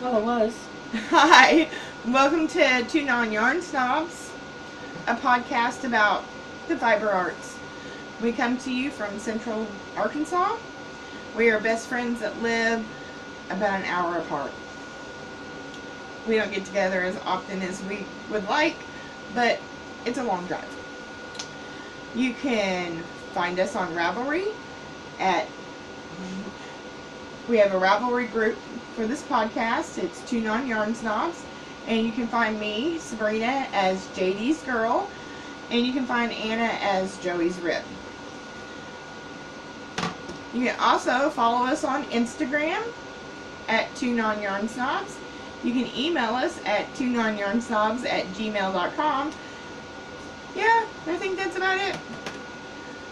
Well, it was. Hi, welcome to Two Non-Yarn Snobs, a podcast about the fiber arts. We come to you from Central Arkansas. We are best friends that live about an hour apart. We don't get together as often as we would like, but it's a long drive. You can find us on Ravelry we have a Ravelry group for this podcast. It's Two Non-Yarn Snobs. And you can find me, Sabrena, as JD's girl. And you can find Anna as Joey's rib. You can also follow us on Instagram at Two Non-Yarn Snobs. You can email us at twononyarnsnobs@gmail.com. Yeah, I think that's about it.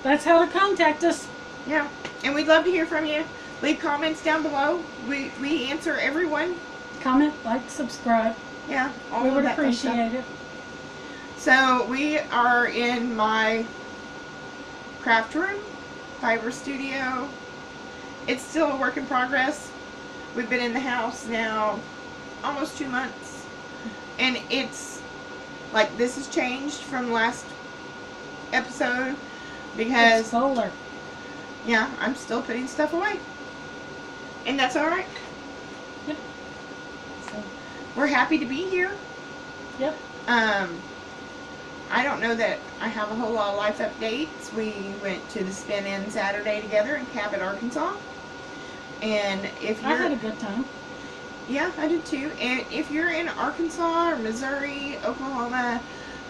That's how to contact us. Yeah, and we'd love to hear from you. Leave comments down below. We answer everyone. Comment, like, subscribe. Yeah, all We of would that fun stuff. appreciate it. So we are in my craft room, fiber studio. It's still a work in progress. We've been in the house now almost 2 months. And it's like this has changed from last episode because It's solar. yeah, I'm still putting stuff away. And that's alright. Yep. So, We're happy to be here. yep. I don't know that I have a whole lot of life updates. We went to the spin-in Saturday together in Cabot, Arkansas. And if I you're... had a good time. Yeah, I did too. And if you're in Arkansas or Missouri, Oklahoma,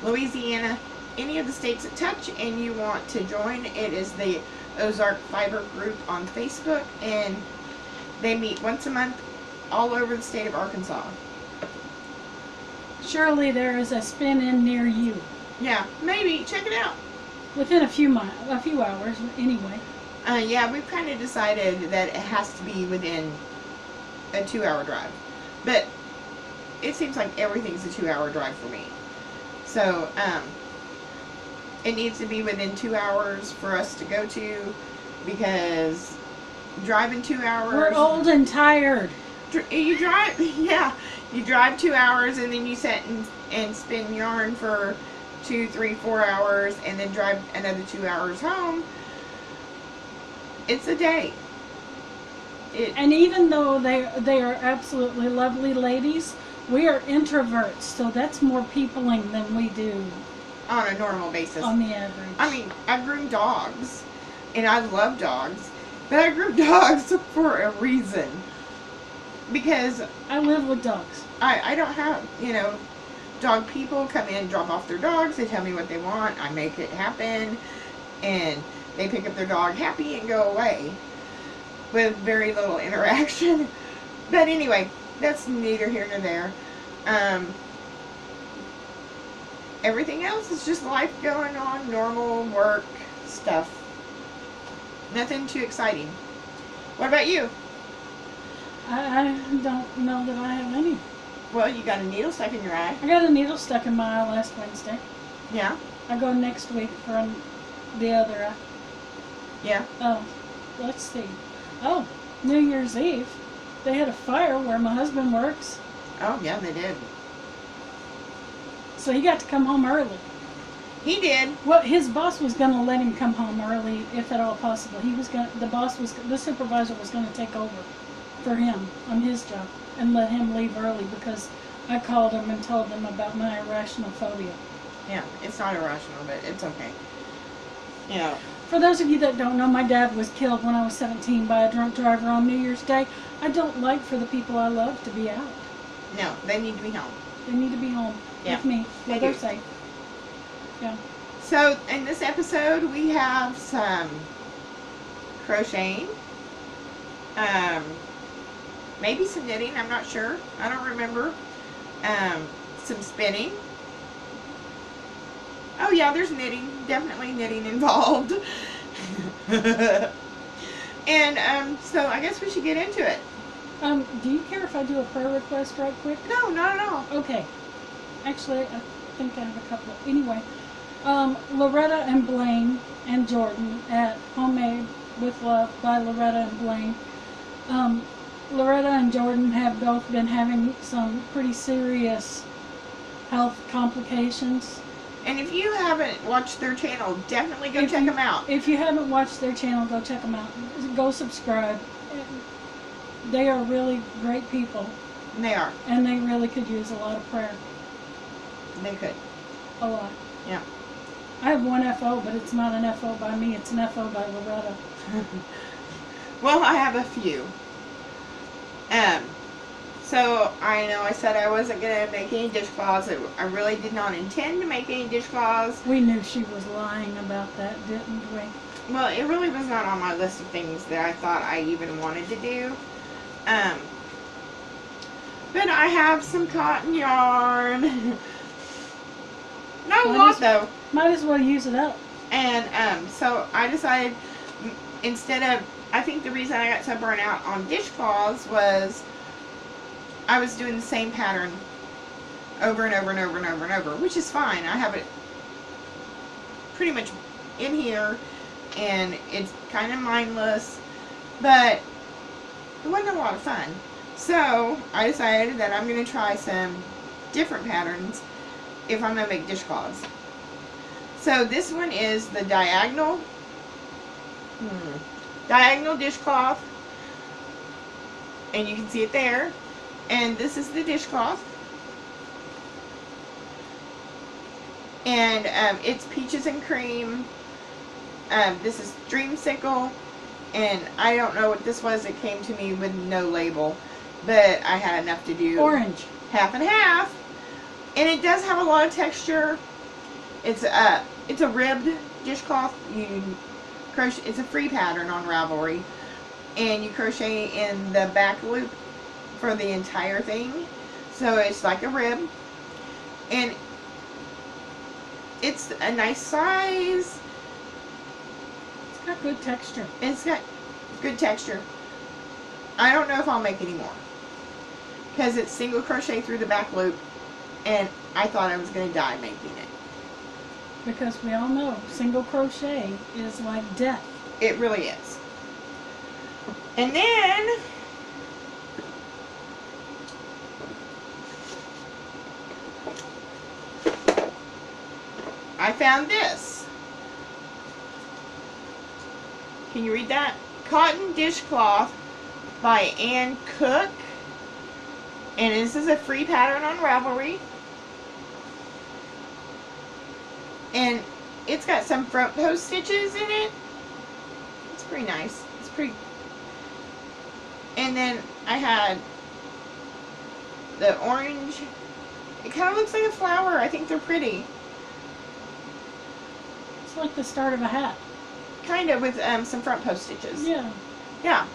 Louisiana, any of the states that touch and you want to join, it is the Ozark Fiber Group on Facebook. And they meet once a month all over the state of Arkansas. Surely there is a spin-in near you. Yeah, maybe. Check it out. Within a few hours, anyway. Yeah, we've kind of decided that it has to be within a 2-hour drive. But it seems like everything's a 2-hour drive for me. So, it needs to be within 2 hours for us to go to because driving 2 hours... We're old and tired. You drive, yeah, you drive 2 hours and then you sit and spin yarn for 2, 3, 4 hours and then drive another 2 hours home. It's a day. And even though they are absolutely lovely ladies, we are introverts, so that's more peopling than we do On a normal basis. on the average. I mean, I groom dogs, and I love dogs, but I groom dogs for a reason. Because I live with dogs. I don't have, dog people come in, drop off their dogs, they tell me what they want, I make it happen, and they pick up their dog happy and go away with very little interaction. But anyway, that's neither here nor there. Everything else is just life going on, normal work stuff. Nothing too exciting. What about you? I don't know that I have any. Well, you got a needle stuck in your eye. I got a needle stuck in my eye last Wednesday. Yeah? I go next week for the other eye. Yeah. Oh, let's see. Oh, New Year's Eve. They had a fire where my husband works, Oh, yeah, they did. so he got to come home early. He did. Well, his boss was going to let him come home early, if at all possible. The supervisor was going to take over for him on his job and let him leave early because I called him and told them about my irrational phobia. Yeah, it's not irrational, but it's okay. For those of you that don't know, my dad was killed when I was 17 by a drunk driver on New Year's Day. I don't like for the people I love to be out. No, they need to be home. They need to be home with me, where they're safe. Yeah. So, in this episode, we have some crocheting. Maybe some knitting, I'm not sure. I don't remember. Some spinning. Oh yeah, there's knitting. Definitely knitting involved. And so I guess we should get into it. Do you care if I do a prayer request right quick? No, not at all. Okay. Actually, I think I have a couple. Anyway, Loretta and Blaine and Jordan at Homemade with Love by Loretta and Blaine Loretta and Jordan have both been having some pretty serious health complications. And if you haven't watched their channel, definitely go check them out. If you haven't watched their channel, go check them out. Go subscribe. They are really great people. They are. And they really could use a lot of prayer. They could. A lot. Yeah. I have one FO, but it's not an FO by me. It's an FO by Loretta. Well, I have a few. So I know I said I wasn't going to make any dishcloths. I really did not intend to make any dishcloths. We knew she was lying about that, didn't we? Well, it really was not on my list of things that I thought I even wanted to do. But I have some cotton yarn. Not a lot, though. Might as well use it up. And so I decided, instead of, I think the reason I got so burnt out on dishcloths was I was doing the same pattern over and over and over and over and over, which is fine. I have it pretty much in here, and it's kind of mindless, but it wasn't a lot of fun. So I decided that I'm going to try some different patterns if I'm going to make dishcloths. So this one is the diagonal dishcloth, and you can see it there. And this is the dishcloth, and it's peaches and cream. This is Dreamsicle, and I don't know what this was. It came to me with no label, but I had enough to do orange, half and half, and it does have a lot of texture. It's a ribbed dishcloth. You crochet. It's a free pattern on Ravelry, and you crochet in the back loop for the entire thing. So it's like a rib, and it's a nice size. It's got good texture. It's got good texture. I don't know if I'll make any more because it's single crochet through the back loop, and I thought I was going to die making it. Because we all know single crochet is like death. It really is. And then I found this. Can you read that? Cotton Dishcloth by Ann Cook. And this is a free pattern on Ravelry. And it's got some front post stitches in it. It's pretty nice. It's pretty. And then I had the orange. It kind of looks like a flower. I think they're pretty. It's like the start of a hat. Kind of, with some front post stitches. Yeah. Yeah.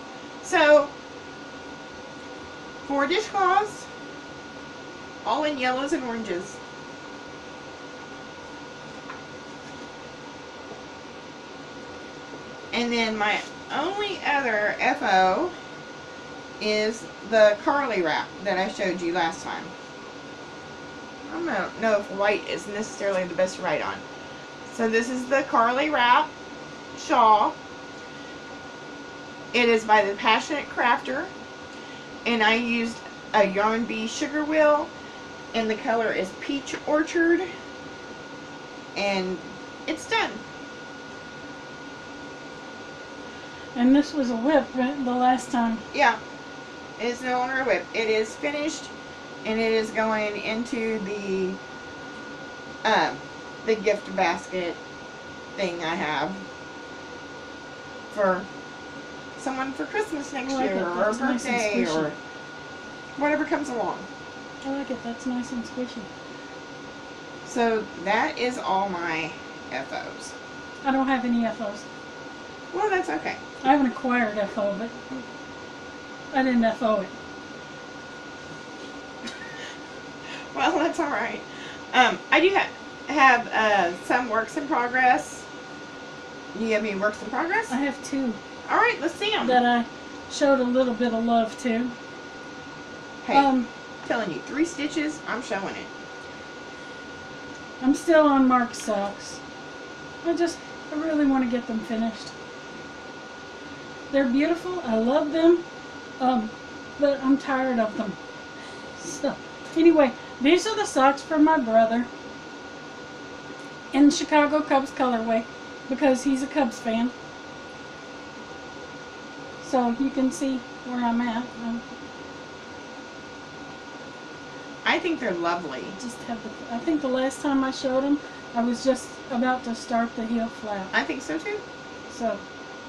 So, 4 dishcloths, all in yellows and oranges. And then my only other FO is the Carly wrap that I showed you last time. I don't know if white is necessarily the best to write on. So this is the Carly wrap shawl. It is by the Passionate Crafter, and I used a Yarn Bee sugar wheel, and the color is Peach Orchard, and it's done. And this was a whip the last time. Yeah, it is no longer a whip. It is finished, and it is going into the gift basket thing I have for someone for Christmas next year, or a birthday, or whatever comes along. I like it. That's nice and squishy. So that is all my FOs. I don't have any FOs. Well, that's okay. I have an acquired FO, but I didn't FO it. Well, that's all right. I do have some works in progress. Do you have any works in progress? I have 2. All right, let's see them. That I showed a little bit of love to. Hey, telling you, 3 stitches, I'm showing it. I'm still on Mark's socks. I really want to get them finished. They're beautiful. I love them. but I'm tired of them. So, anyway, these are the socks for my brother in Chicago Cubs colorway because he's a Cubs fan. So you can see where I'm at. I think they're lovely. I think the last time I showed them, I was just about to start the heel flap. I think so too. So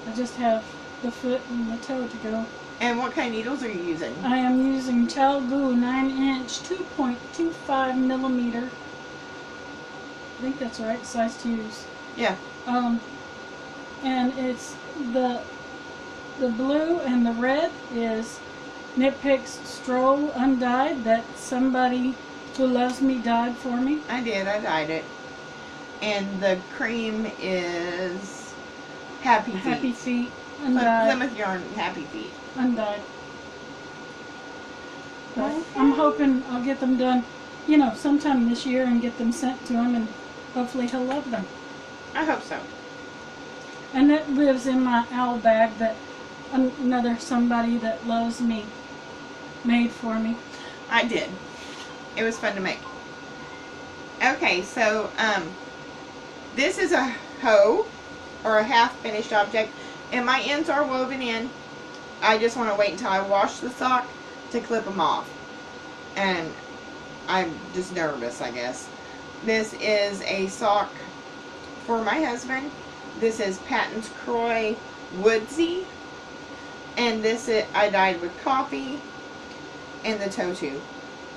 I just have the foot and the toe to go. And what kind of needles are you using? I am using Chalgoo 9-inch 2.25 millimeter. I think that's right, size to use. Yeah. And it's the blue and the red is Nitpick's Stroll Undyed that somebody who loves me dyed for me. I did. I dyed it. And the cream is Happy Feet. Happy Feet Undyed. Plymouth Yarn Happy Feet. Undyed. But I'm hoping I'll get them done, sometime this year and get them sent to him, and hopefully he'll love them. I hope so. And that lives in my owl bag that another somebody that loves me made for me. I did. It was fun to make. Okay, so this is a hoe or a half finished object, and my ends are woven in. I just want to wait until I wash the sock to clip them off, and I'm just nervous, I guess. This is a sock for my husband. This is Patton's Croy Woodsy, and this I dyed with coffee, and the Totu.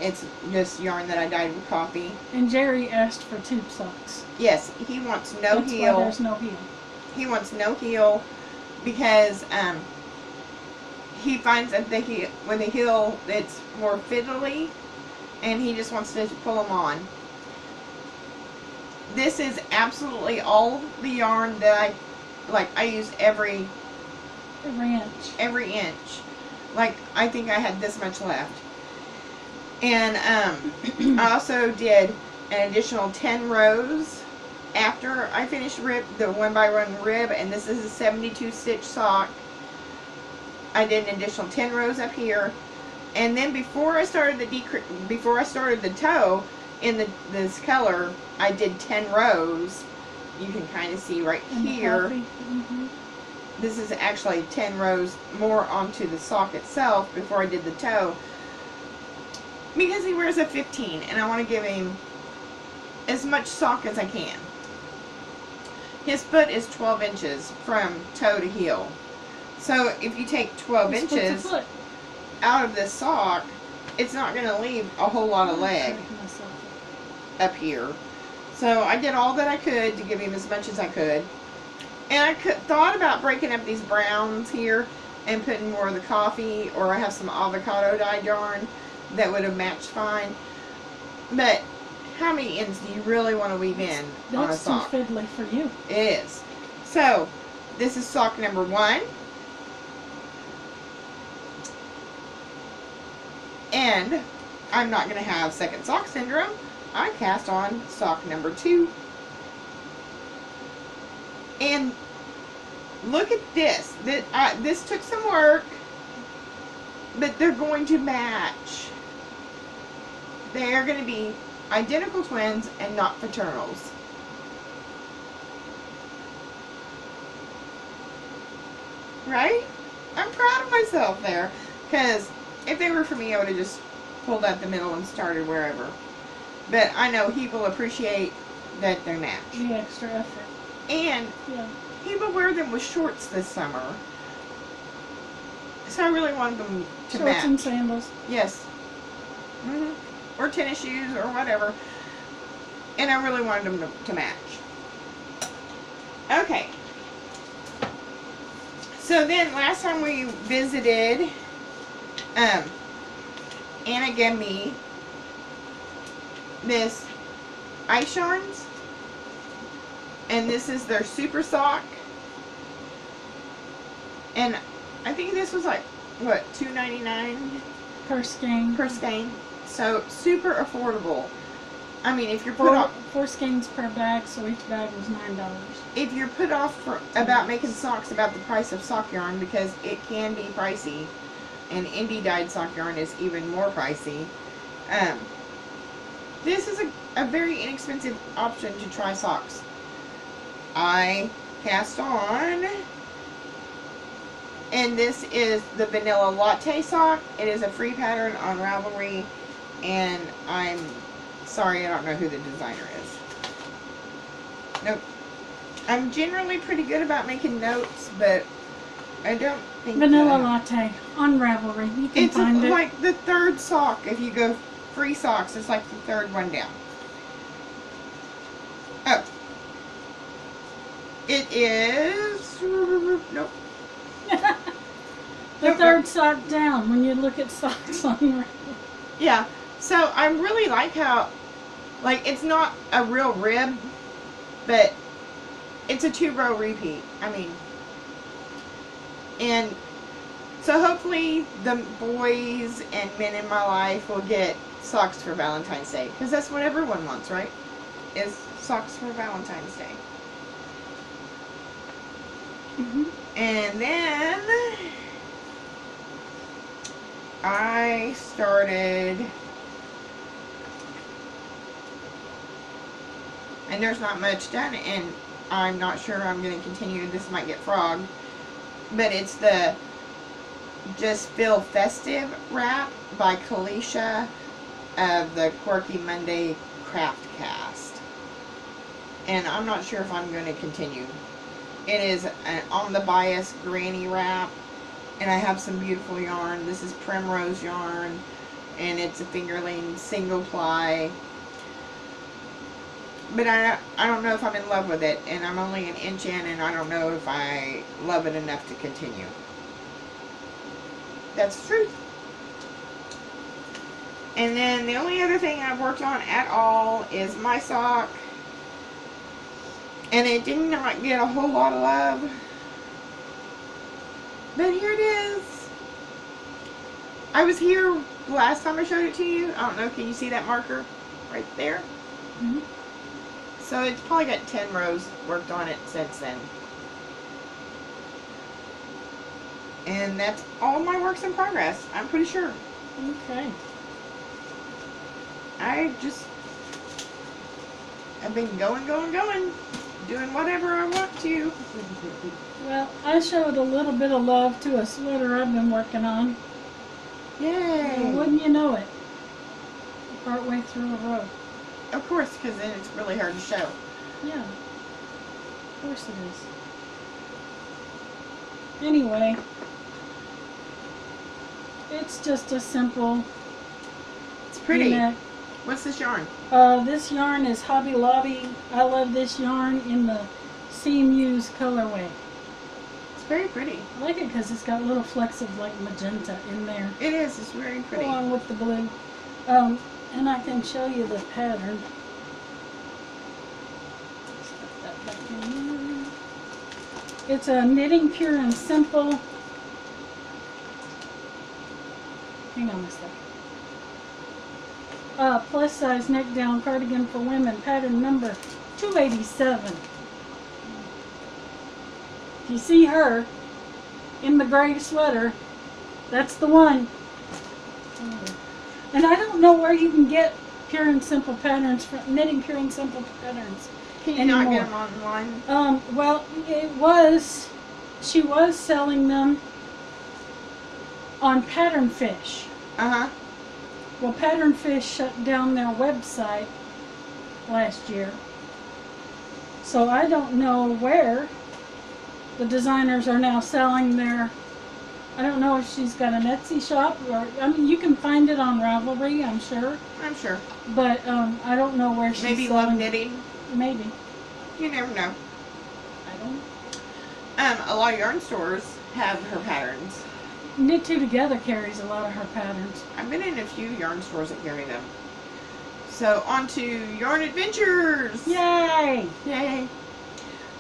It's just yarn that I dyed with coffee. And Jerry asked for tube socks. Yes, he wants no That's heel. why there's no heel. He wants no heel because he finds that when the heel, it's more fiddly, and he just wants to pull them on. This is absolutely all the yarn that I use every inch. Every inch. Like, I think I had this much left. And I also did an additional 10 rows after I finished the 1x1 rib, and this is a 72 stitch sock. I did an additional 10 rows up here, and then before I started the toe in this color, I did 10 rows. You can kind of see right here. Mm-hmm. This is actually 10 rows more onto the sock itself before I did the toe, because he wears a 15 and I want to give him as much sock as I can. His foot is 12 inches from toe to heel. So if you take 12 inches out of this sock, it's not going to leave a whole lot of leg up here. So I did all that I could to give him as much as I could. And I thought about breaking up these browns here and putting more of the coffee, or I have some avocado dyed yarn that would have matched fine. But how many ends do you really want to weave in on a sock? That's too fiddly for you. It is. So this is sock number 1. And I'm not going to have second sock syndrome. I cast on sock number 2. And look at this. This took some work, but they're going to match. They are going to be identical twins and not fraternals. Right? I'm proud of myself there. Because if they were for me, I would have just pulled out the middle and started wherever. But I know he will appreciate that they're matched. The extra effort. And he will wear them with shorts this summer. So I really wanted them to match. Shorts and sandals. Yes. Or tennis shoes or whatever. And I really wanted them to match. Okay. So then last time we visited, Anna gave me this ice yarns. And this is their super sock. And I think this was like, what, $2.99 per skein. per skein. So super affordable. I mean, if you're four skeins per bag, so each bag was $9. If you're put off about making socks about the price of sock yarn, because it can be pricey, And indie dyed sock yarn is even more pricey. This is a very inexpensive option to try socks. I cast on, and this is the Vanilla Latte sock. It is a free pattern on Ravelry, and I'm sorry, I don't know who the designer is. Nope. I'm generally pretty good about making notes, but I don't think Vanilla Latte on Ravelry. You can it's find it. like the third sock. If you go free socks, it's like the third one down. Oh. It is... Nope. The third sock down when you look at socks on Ravelry. Yeah. So I really like how, like, it's not a real rib, but it's a 2-row repeat. I mean, and so hopefully the boys and men in my life will get socks for Valentine's Day, because that's what everyone wants, right? Is socks for Valentine's Day. Mm-hmm. And then I started, and there's not much done, and I'm not sure I'm going to continue. This might get frogged, but it's the Just Feel Festive wrap by Kalisha of the Quirky Monday Craft Cast, and I'm not sure if I'm going to continue. It is an on the bias granny wrap, and I have some beautiful yarn. This is Primrose yarn, and it's a fingerling single ply. But I don't know if I'm in love with it, and I'm only an inch in, and I don't know if I love it enough to continue. That's the truth. And then the only other thing I've worked on at all is my sock. And it did not get a whole lot of love. But here it is. I was here the last time I showed it to you. I don't know, can you see that marker right there? Mm-hmm. So it's probably got 10 rows worked on it since then. And that's all my works in progress, I'm pretty sure. Okay. I've been going, doing whatever I want to. Well, I showed a little bit of love to a sweater I've been working on. Yay! And wouldn't you know it? Partway through a row. Of course, because then it's really hard to show. Yeah. Of course it is. Anyway, it's just a simple It's pretty. V-neck. What's this yarn? This yarn is Hobby Lobby. I love this yarn in the CMU's colorway. It's very pretty. I like it because it's got little flecks of like magenta in there, It is. It's very pretty. along with the blue. And I can show you the pattern. Stuff that back in there. It's a knitting pure and simple. Hang on a second. Plus size neck down cardigan for women, pattern number 287. If you see her in the gray sweater, that's the one. And I don't know where you can get pure and simple patterns, knitting pure and simple patterns. Can you not get them online? Well, she was selling them on Pattern Fish. Uh-huh. Well, Pattern Fish shut down their website last year. So I don't know where the designers are now selling their, I don't know if she's got an Etsy shop, or, I mean, you can find it on Ravelry, I'm sure. I'm sure. But I don't know where she's Maybe selling. Love Knitting. Maybe. You never know. I don't. A lot of yarn stores have her patterns. Knit Two Together carries a lot of her patterns. I've been in a few yarn stores that carry them. So, on to Yarn Adventures! Yay! Yay!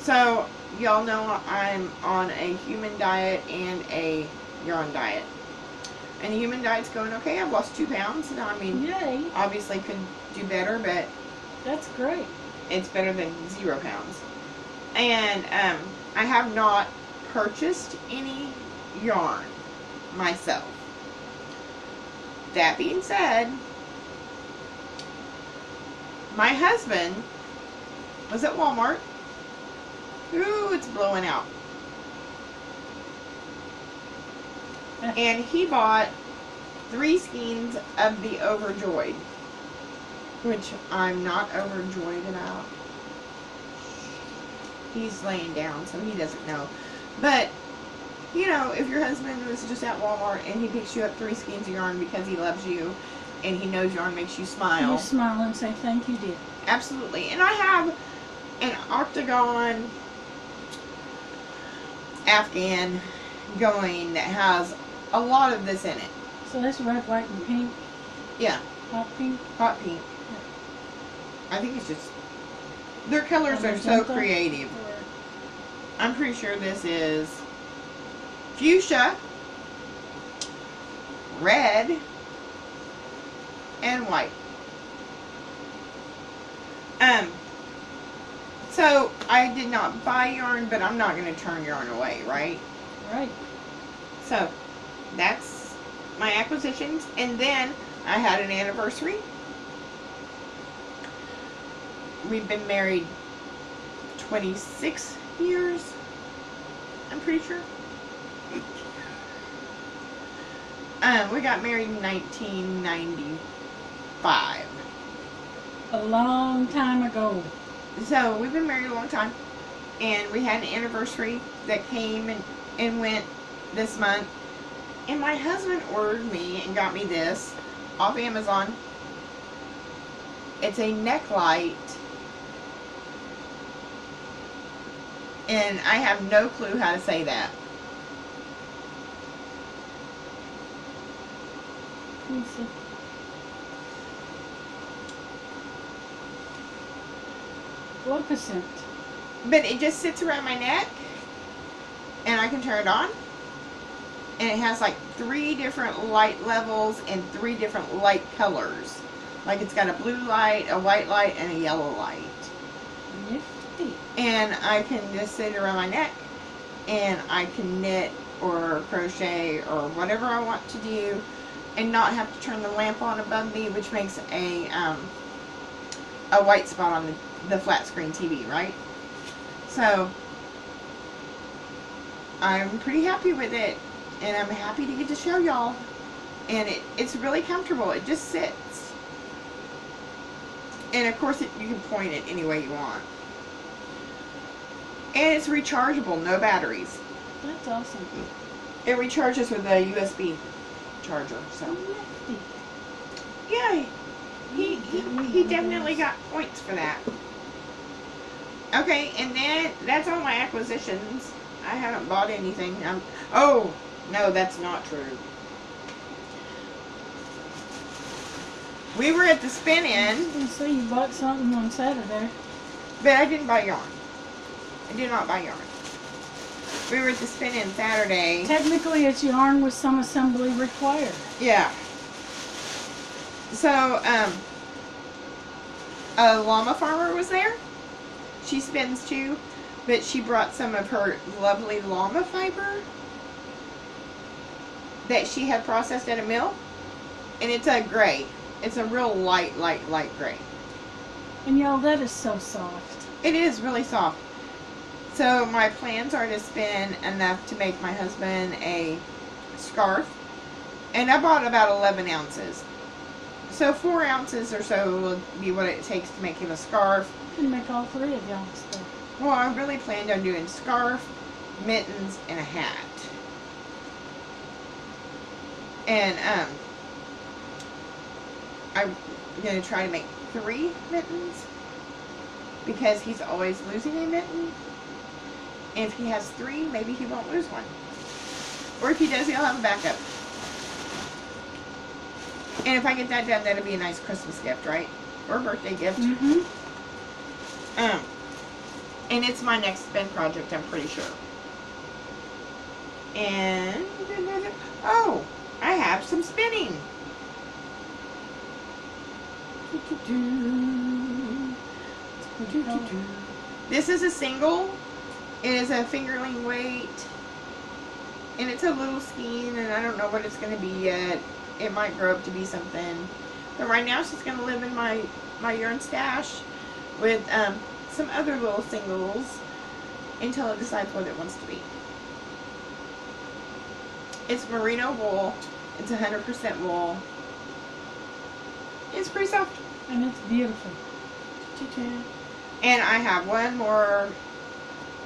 So, y'all know I'm on a human diet and a yarn diet. And the human diet's going okay. I've lost 2 pounds. Now, I mean, Yay! obviously could do better, but That's great. it's better than 0 pounds. And I have not purchased any yarn myself. that being said, my husband was at Walmart. Ooh, it's blowing out. And he bought 3 skeins of the Overjoyed, which I'm not overjoyed about. He's laying down, so he doesn't know. But, you know, if your husband was just at Walmart and he picks you up 3 skeins of yarn because he loves you and he knows yarn makes you smile. You smile and say, thank you, dear. Absolutely. And I have an octagon Afghan going that has a lot of this in it. So that's red, white, and pink. Yeah. Hot pink. Hot pink. I think it's just, their colors are so creative. I'm pretty sure this is fuchsia, red, and white. So I did not buy yarn, but I'm not going to turn yarn away, right? Right. So that's my acquisitions. And then I had an anniversary. We've been married 26 years, I'm pretty sure. We got married in 1995. A long time ago. So we've been married a long time, and we had an anniversary that came and went this month. And my husband ordered me and got me this off Amazon. It's a neck light, and I have no clue how to say that. Let me see. Locuscent. But it just sits around my neck, and I can turn it on. And it has like 3 different light levels and 3 different light colors. Like it's got a blue light, a white light, and a yellow light. Nifty. And I can just sit it around my neck, and I can knit or crochet or whatever I want to do, and not have to turn the lamp on above me, which makes a white spot on the flat screen TV, right? So I'm pretty happy with it, and I'm happy to get to show y'all. And it's really comfortable. It just sits, and of course you can point it any way you want, and it's rechargeable, no batteries. That's awesome. It recharges with a USB charger. So Nifty. yeah, he definitely got points for that. Okay, and then that's all my acquisitions. I haven't bought anything. Oh, no, that's not true. We were at the spin-in, And so you bought something on Saturday. but I didn't buy yarn. I did not buy yarn. We were at the spin-in Saturday. Technically, it's yarn with some assembly required. Yeah. So, a llama farmer was there. She spins too, but she brought some of her lovely llama fiber that she had processed at a mill, and it's a gray. It's a real light gray. And y'all, that is so soft. It is really soft. So my plans are to spin enough to make my husband a scarf, and I bought about 11 ounces. So 4 ounces or so will be what it takes to make him a scarf. You can make all 3 of y'all stuff. Well, I really planned on doing scarf, mittens, and a hat. And I'm gonna try to make 3 mittens because he's always losing a mitten. And if he has 3, maybe he won't lose one. Or if he does, he'll have a backup. And if I get that done, that'll be a nice Christmas gift, right? Or birthday gift. Mm-hmm. And it's my next spin project, I'm pretty sure. And oh, I have some spinning. This is a single. It is a fingerling weight, and it's a little skein, and I don't know what it's going to be yet. it might grow up to be something. But right now she's going to live in my yarn stash with some other little singles until it decides what it wants to be. It's merino wool. It's 100% wool. It's pretty soft. And it's beautiful. And I have one more.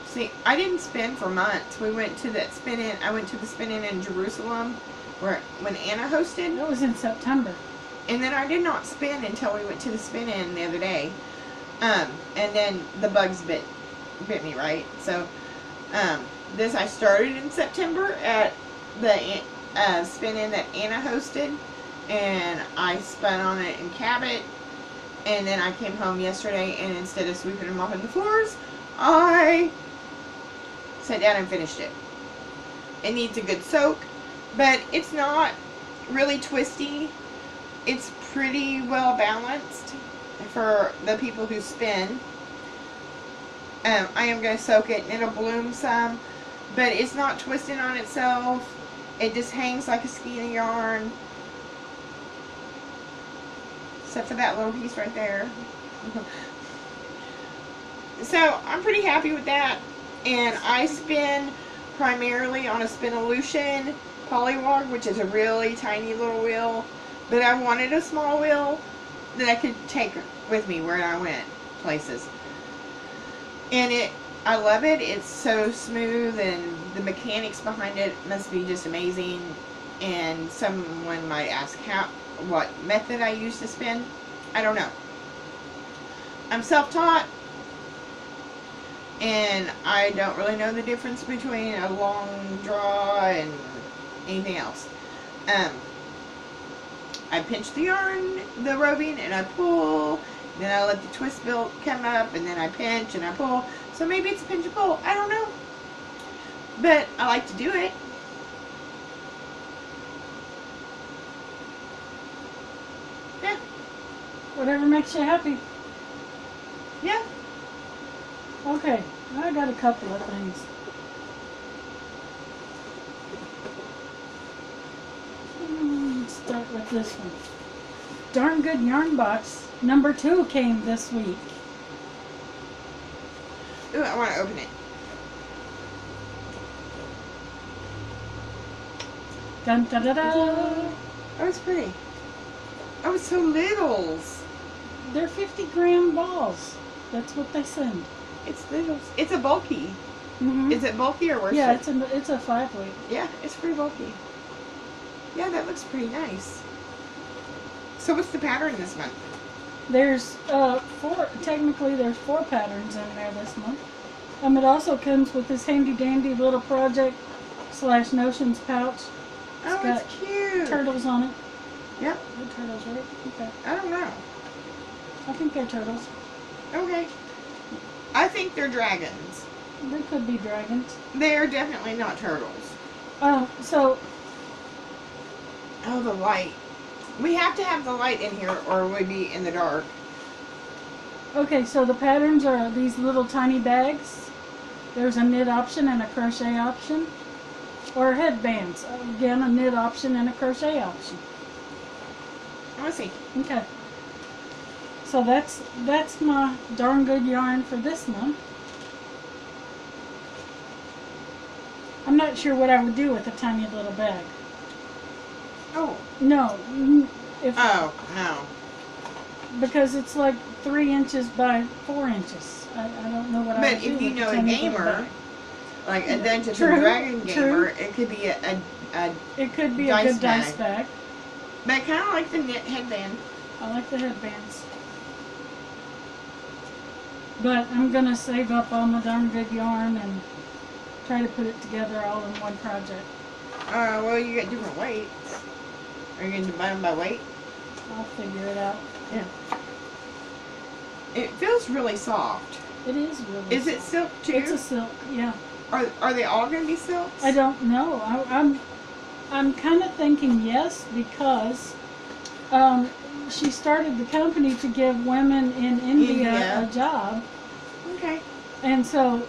See, I didn't spin for months. We went to that spin-in. I went to the spin-in in Jerusalem when Anna hosted. That was in September. And then I did not spin until we went to the spin-in the other day. And then the bugs bit me, right? So, this I started in September at the spin-in that Anna hosted. And I spun on it in Cabot. And then I came home yesterday, and instead of sweeping them off on the floors, I sat down and finished it. It needs a good soak, but it's not really twisty. It's pretty well balanced for the people who spin. I am going to soak it, and it'll bloom some, but it's not twisting on itself. It just hangs like a skein of yarn. Except for that little piece right there. So, I'm pretty happy with that. And I spin primarily on a Spinolution Polywog, which is a really tiny little wheel. But I wanted a small wheel that I could take with me where I went places. And I love it. It's so smooth, and the mechanics behind it must be just amazing. And someone might ask what method I use to spin. I don't know. I'm self-taught, and I don't really know the difference between a long draw and anything else. I pinch the yarn, the roving, and I pull. Then I let the twist belt come up, and then I pinch and I pull. So maybe it's a pinch and pull. I don't know. But I like to do it. Yeah. Whatever makes you happy. Yeah. Okay, I got a couple of things. Let's start with this one. Darn Good Yarn Box number 2 came this week. Ooh, I want to open it. Dun da da da. Oh, it's pretty. Oh, it's so littles. They're 50-gram balls. That's what they send. It's littles. It's a bulky. Mm-hmm. Is it bulky or worse? Yeah, it's a 5-weight. Yeah, it's pretty bulky. Yeah, that looks pretty nice. So what's the pattern this month? There's 4. Technically, there's 4 patterns in there this month. It also comes with this handy dandy little project / notions pouch. Oh, got it's cute. Turtles on it. Yep. They're turtles, right? Okay. I don't know. I think they're turtles. Okay. I think they're dragons. They could be dragons. They are definitely not turtles. So. Oh, the light. We have to have the light in here or we'd be in the dark. Okay, so the patterns are these little tiny bags. There's a knit option and a crochet option. Or headbands. Again, a knit option and a crochet option. Let's see. Okay. So that's my darn good yarn for this month. I'm not sure what I would do with a tiny little bag. Oh. No. Oh, no. Because it's like 3 inches by 4 inches. I don't know what I would But do if you with know a tiny little gamer, bag. like a Dungeons True, and Dragon gamer, true. it could be a It could be a dice good dice bag. But I kind of like the knit headband. I like the headbands. But I'm going to save up all my darn good yarn and try to put it together all in one project. Well, you get different weights. Are you going to buy them by weight? I'll figure it out. Yeah. It feels really soft. It is really Is it silk too? It's a silk, yeah. Are they all going to be silks? I don't know. I'm kind of thinking yes, because she started the company to give women in India a job. Okay. And so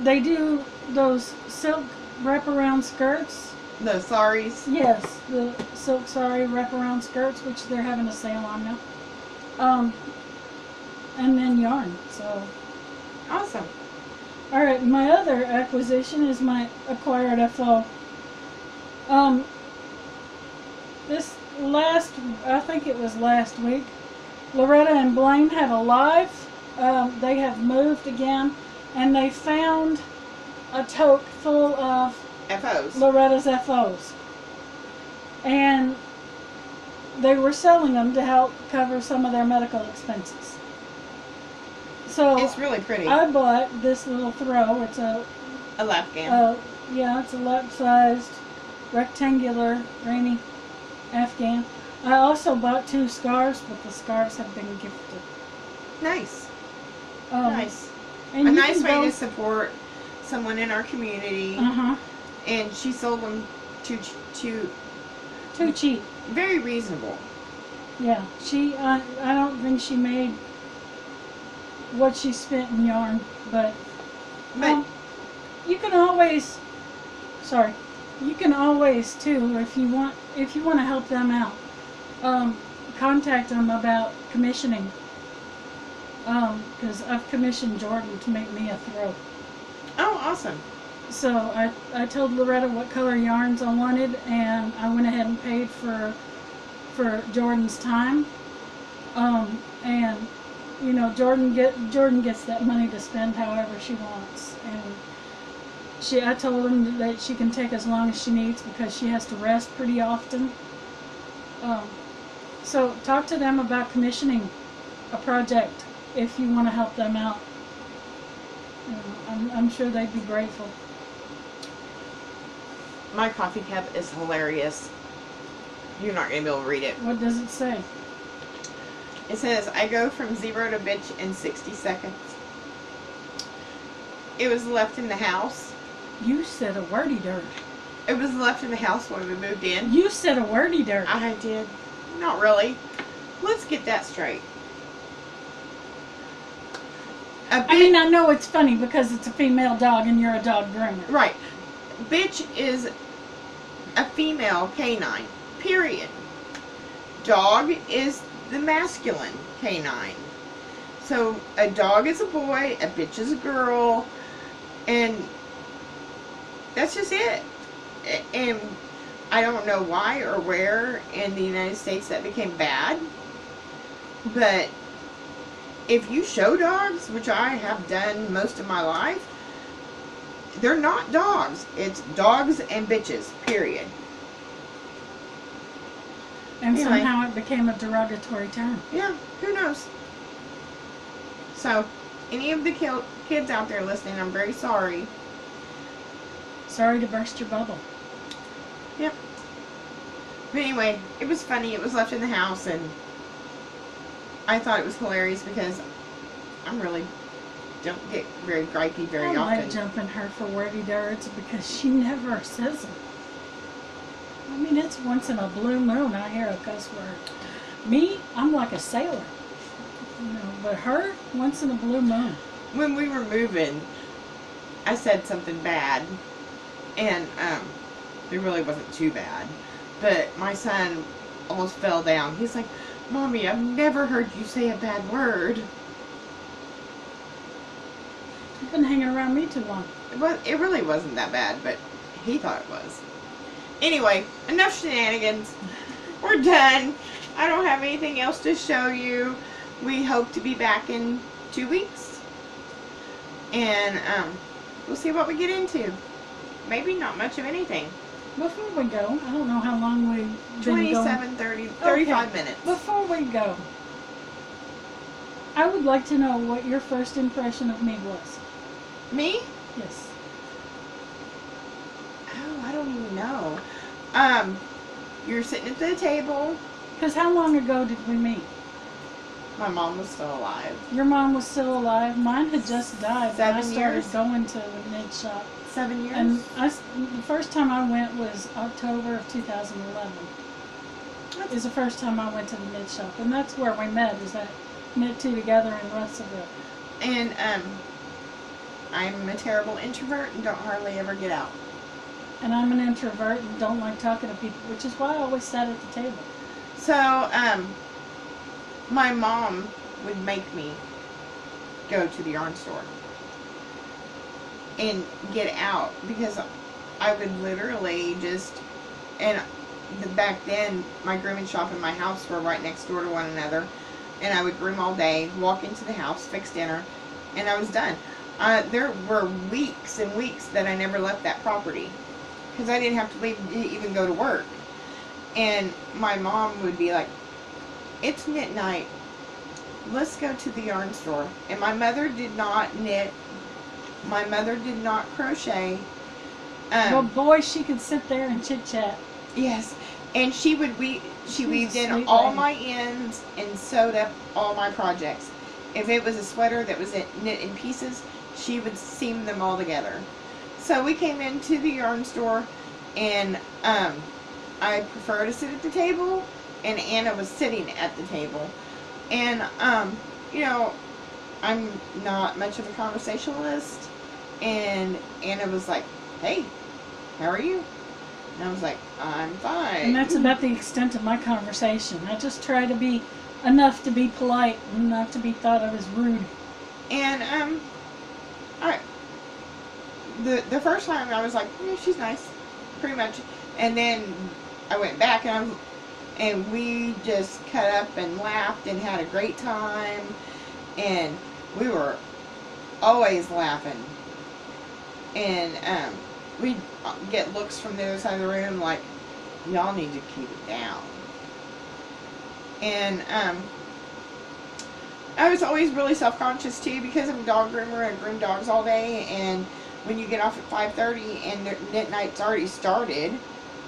they do those silk wraparound skirts The saris. Yes, the silk sari wraparound skirts, which they're having a sale on now. And then yarn. So, Awesome. all right. My other acquisition is my acquired FO. This I think it was last week, Loretta and Blaine had a live. They have moved again, and they found a tote full of FOs. Loretta's FOs. And they were selling them to help cover some of their medical expenses. So It's really pretty. I bought this little throw. It's a Afghan. it's a lap-sized rectangular rainy Afghan. I also bought 2 scarves, but the scarves have been gifted. Nice. Nice. And A you nice can way go- to support someone in our community. Uh-huh. And she sold them to Too cheap. very reasonable. Yeah. I don't think she made what she spent in yarn, but But you can always too, if you want to help them out, contact them about commissioning, because I've commissioned Jordan to make me a throw. oh, awesome. So I told Loretta what color yarns I wanted, and I went ahead and paid for Jordan's time. And you know, Jordan gets that money to spend however she wants, and I told him that she can take as long as she needs because she has to rest pretty often. So talk to them about commissioning a project if you want to help them out. You know, I'm sure they'd be grateful. My coffee cup is hilarious. You're not going to be able to read it. What does it say? It says, I go from 0 to bitch in 60 seconds. It was left in the house. You said a wordy dirt. It was left in the house when we moved in. You said a wordy dirt. I did. Not really. Let's get that straight. I know it's funny because it's a female dog and you're a dog groomer. Right. Bitch is a female canine. Period. Dog is the masculine canine. So a dog is a boy, a bitch is a girl, and that's just it. And I don't know why or where in the United States that became bad, but if you show dogs, which I have done most of my life, they're not dogs. It's dogs and bitches, period. And Anyway. somehow it became a derogatory term. Yeah, who knows? So, any of the kids out there listening, I'm very sorry. Sorry to burst your bubble. Yep. But anyway, it was funny. It was left in the house, and I thought it was hilarious because I really don't get very gripey very I often. like jumping her for wordy dirts because she never says them. I mean, it's once in a blue moon I hear a cuss word. Me, I'm like a sailor. You know, but her, once in a blue moon. When we were moving, I said something bad, and it really wasn't too bad. But my son almost fell down. He's like, Mommy, I've never heard you say a bad word. You've been hanging around me too long. It really wasn't that bad, but he thought it was. Anyway, enough shenanigans. We're done. I don't have anything else to show you. We hope to be back in 2 weeks. And we'll see what we get into. Maybe not much of anything. Before we go, I don't know how long we've been going. 27, 30, 35 minutes. Before we go, I would like to know what your first impression of me was. Me? Yes. Oh, I don't even know. You're sitting at the table. Because how long ago did we meet? My mom was still alive. Your mom was still alive. Mine had just died. 7 when I started years? going to the knit shop. 7 years? And the first time I went was October of 2011. Is the first time I went to the knit shop. And that's where we met, is at Knit Two Together in Russellville. And I'm a terrible introvert and don't hardly ever get out. And I'm an introvert and don't like talking to people, which is why I always sat at the table. So, my mom would make me go to the yarn store and get out because I would literally just, and back then my grooming shop and my house were right next door to one another, and I would groom all day, walk into the house, fix dinner, and I was done. There were weeks and weeks that I never left that property because I didn't have to leave to even go to work. And my mom would be like, it's knit night, let's go to the yarn store. And my mother did not knit, my mother did not crochet. Well, boy, she could sit there and chit chat. Yes, and she weaved in sweet all lady. my ends and sewed up all my projects. If it was a sweater that was knit in pieces, she would seam them all together. So we came into the yarn store, and I prefer to sit at the table, and Anna was sitting at the table. And, you know, I'm not much of a conversationalist, and Anna was like, hey, how are you? And I was like, I'm fine. And that's about the extent of my conversation. I just try to be enough to be polite and not to be thought of as rude. And, the first time I was like, yeah, she's nice, pretty much. And then I went back and we just cut up and laughed and had a great time. And we were always laughing. And, we'd get looks from the other side of the room like, y'all need to keep it down. And, I was always really self-conscious too because I'm a dog groomer. I groom dogs all day, and when you get off at 5:30 and the knit night's already started,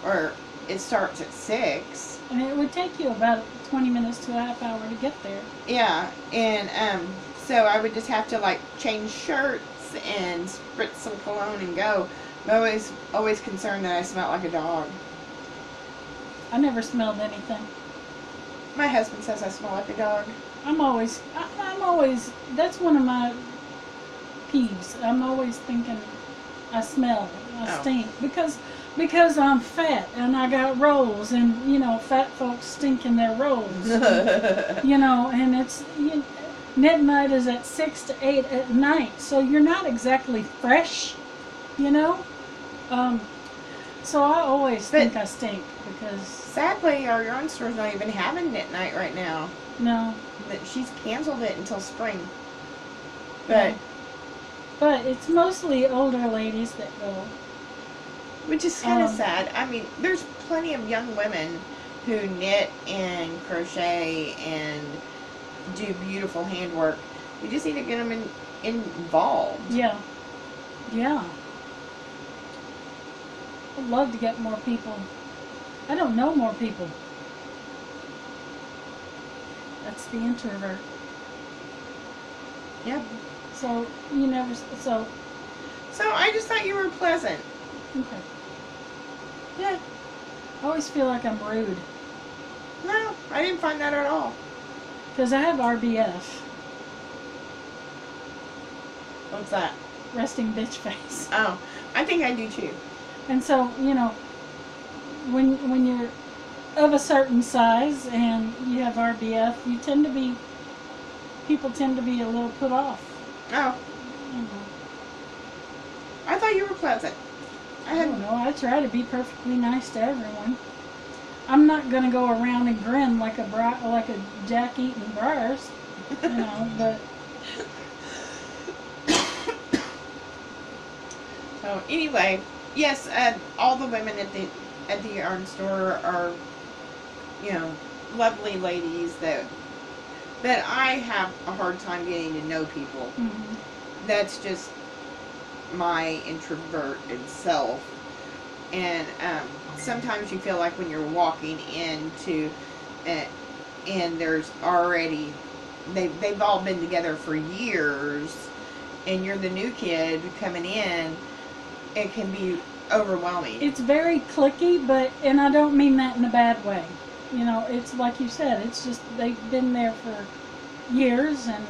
or it starts at 6. And it would take you about 20 minutes to a half hour to get there. Yeah, and so I would just have to like change shirts and spritz some cologne and go. But I was always concerned that I smelled like a dog. I never smelled anything. My husband says I smell like a dog. I'm always, that's one of my peeves. I'm always thinking I smell, I stink. Because I'm fat and I got rolls, and, you know, fat folks stink in their rolls. You know, and it's, knit night is at 6 to 8 at night, so you're not exactly fresh, you know? So I always think I stink because... Sadly, our yarn store's not even having knit night right now. No. She's canceled it until spring. But it's mostly older ladies that go. Which is kind of sad. I mean, there's plenty of young women who knit and crochet and do beautiful handwork. We just need to get them involved. Yeah. Yeah. I'd love to get more people. I don't know more people. That's the introvert. Yep. So, you never, so. So, I just thought you were pleasant. Okay. Yeah. I always feel like I'm rude. No, I didn't find that at all. Because I have RBF. What's that? Resting bitch face. Oh, I think I do too. And so, you know, when you're of a certain size and you have RBF, people tend to be a little put off. Oh. You know. I thought you were pleasant. I don't know. I try to be perfectly nice to everyone. I'm not gonna go around and grin like a Jack eating briars, you know. But so anyway, yes, all the women at the yarn store are, you know, lovely ladies that I have a hard time getting to know people. mm-hmm. That's just my introverted self. And sometimes you feel like when you're walking into and there's already they've all been together for years, and you're the new kid coming in, it can be overwhelming. It's very cliquey, and I don't mean that in a bad way. You know, it's like you said, it's just they've been there for years, and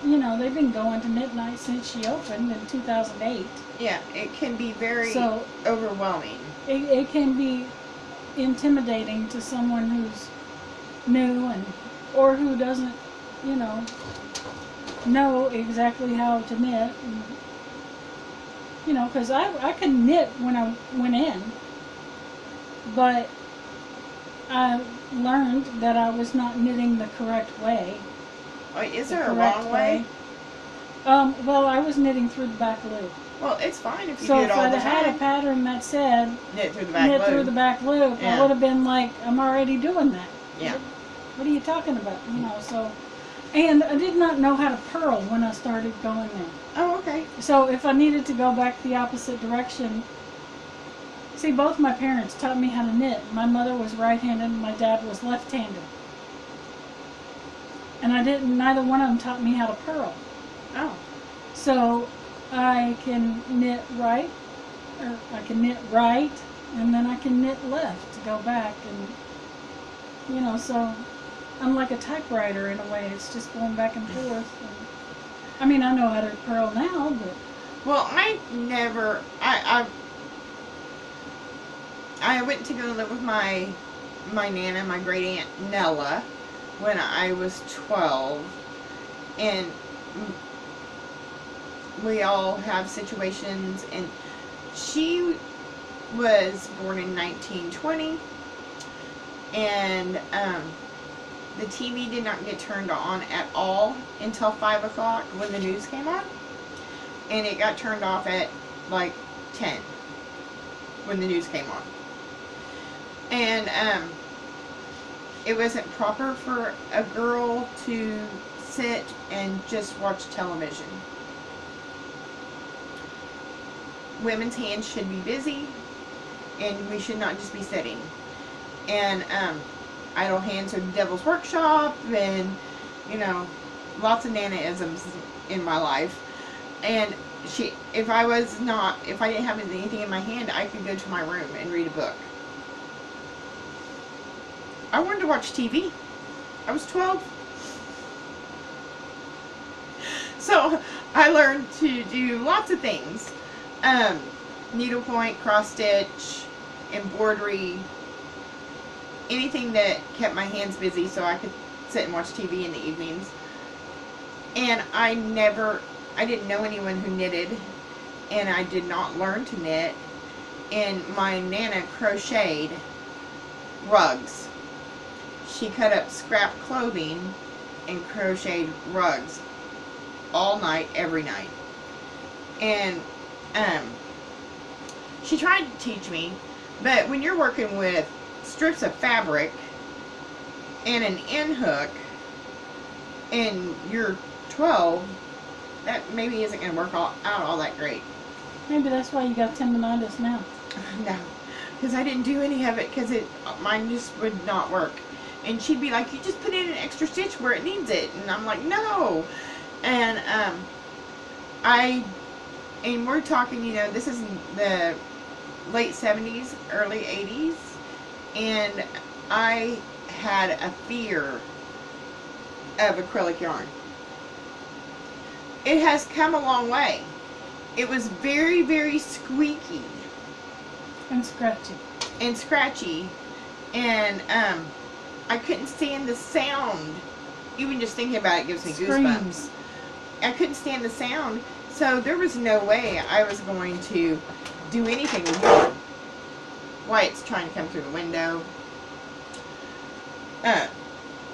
you know, they've been going to Knit Night since she opened in 2008. Yeah, it can be very So, overwhelming. it can be intimidating to someone who's new and or who doesn't, you know exactly how to knit. And, because I could knit when I went in, but I learned that I was not knitting the correct way. Wait, is there a wrong way? Well, I was knitting through the back loop. Well, it's fine if you So do if it all I'd the had a time. pattern that said Knit through the back knit loop. through the back loop, Yeah. I would have been like, I'm already doing that. Yeah. What are you talking about? So, and I did not know how to purl when I started going there. Oh, okay. So if I needed to go back the opposite direction, see, both my parents taught me how to knit. My mother was right-handed and my dad was left-handed. And neither one of them taught me how to purl. Oh. So I can knit right, or I can knit right, and then I can knit left to go back. And, so I'm like a typewriter in a way. It's just going back and forth. I mean, I know how to purl now, but... Well, I went to go live with my Nana, my great aunt Nella, when I was 12, and we all have situations, and she was born in 1920, and the TV did not get turned on at all until 5 o'clock when the news came on, and it got turned off at like 10 when the news came on. And it wasn't proper for a girl to sit and just watch television. Women's hands should be busy, and we should not just be sitting. And idle hands are the devil's workshop, and lots of Nana-isms in my life. And if I didn't have anything in my hand, I could go to my room and read a book. I wanted to watch TV. I was 12. So I learned to do lots of things. Needlepoint, cross stitch, embroidery, anything that kept my hands busy so I could sit and watch TV in the evenings. And I didn't know anyone who knitted, and I did not learn to knit. And my Nana crocheted rugs. She cut up scrap clothing and crocheted rugs all night, every night. And she tried to teach me, but when you're working with strips of fabric and an end hook and you're 12, that maybe isn't going to work out all that great. Maybe that's why you got tendonitis now. No, because I didn't do any of it because mine just would not work. And she'd be like, you just put in an extra stitch where it needs it. And I'm like, no. And and we're talking, this is the late 70s, early 80s. And I had a fear of acrylic yarn. It has come a long way. It was very, very squeaky. And scratchy. And I couldn't stand the sound. Even just thinking about it gives me Screams. goosebumps. I couldn't stand the sound. So there was no way I was going to do anything with yarn. Wyatt's trying to come through the window.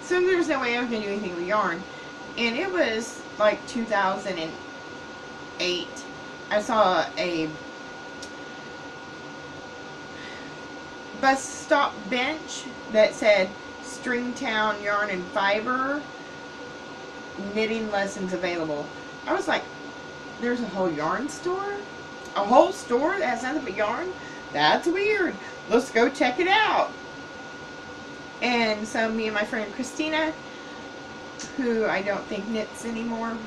So there was no way I was going to do anything with yarn. And it was like 2008. I saw a bus stop bench that said Stringtown Yarn and Fiber knitting lessons available. I was like, there's a whole yarn store? A whole store that has nothing but yarn? That's weird. Let's go check it out. And so me and my friend Christina, who I don't think knits anymore,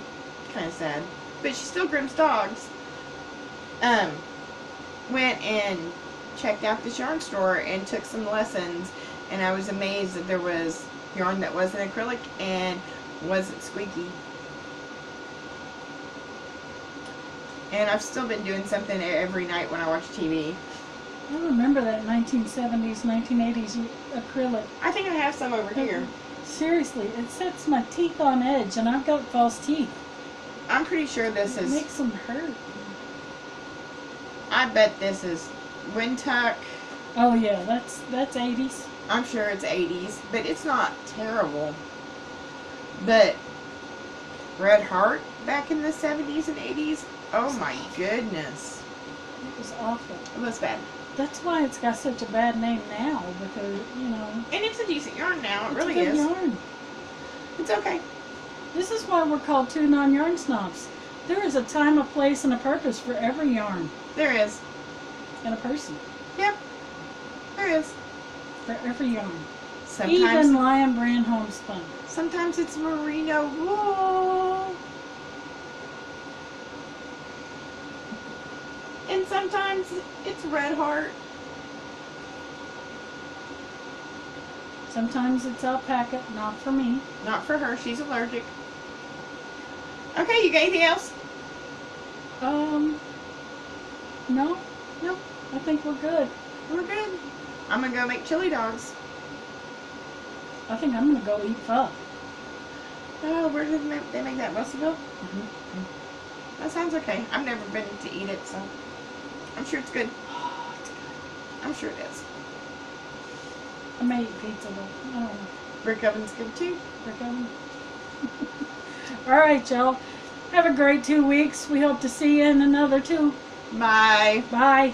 kind of sad, but she still grooms dogs, went and checked out this yarn store and took some lessons, and I was amazed that there was yarn that wasn't acrylic and wasn't squeaky. And I've still been doing something every night when I watch TV. I remember that 1970s, 1980s acrylic. I think I have some over here. Seriously, it sets my teeth on edge, and I've got false teeth. I'm pretty sure this It is. makes them hurt. I bet this is Windtuck. Oh yeah, that's 80s. I'm sure it's 80s, but it's not terrible. But Red Heart back in the 70s and 80s. Oh my goodness, It was awful. it was bad. That's why it's got such a bad name now, because, you know, And it's a decent yarn now. It it's really a good is. yarn. It's okay. This is why we're called two non-yarn snobs. There is a time, a place, and a purpose for every yarn There is. and a person Yep. There is. for every yarn. Sometimes. Even Lion Brand homespun. Sometimes it's merino wool. And sometimes it's Red Heart. Sometimes it's alpaca, not for me. Not for her, she's allergic. Okay, you got anything else? No, No, I think we're good. we're good. I'm gonna go make chili dogs. I think I'm gonna go eat pho. Oh, where did they make that? Russellville? Mm-hmm. That sounds okay. I've never been to eat it, so I'm sure it's good. Oh, it's good. I'm sure it is. I may eat pizza though. I don't know. Brick oven's good too. Brick oven. All right, y'all. Have a great 2 weeks. We hope to see you in another 2. Bye. Bye.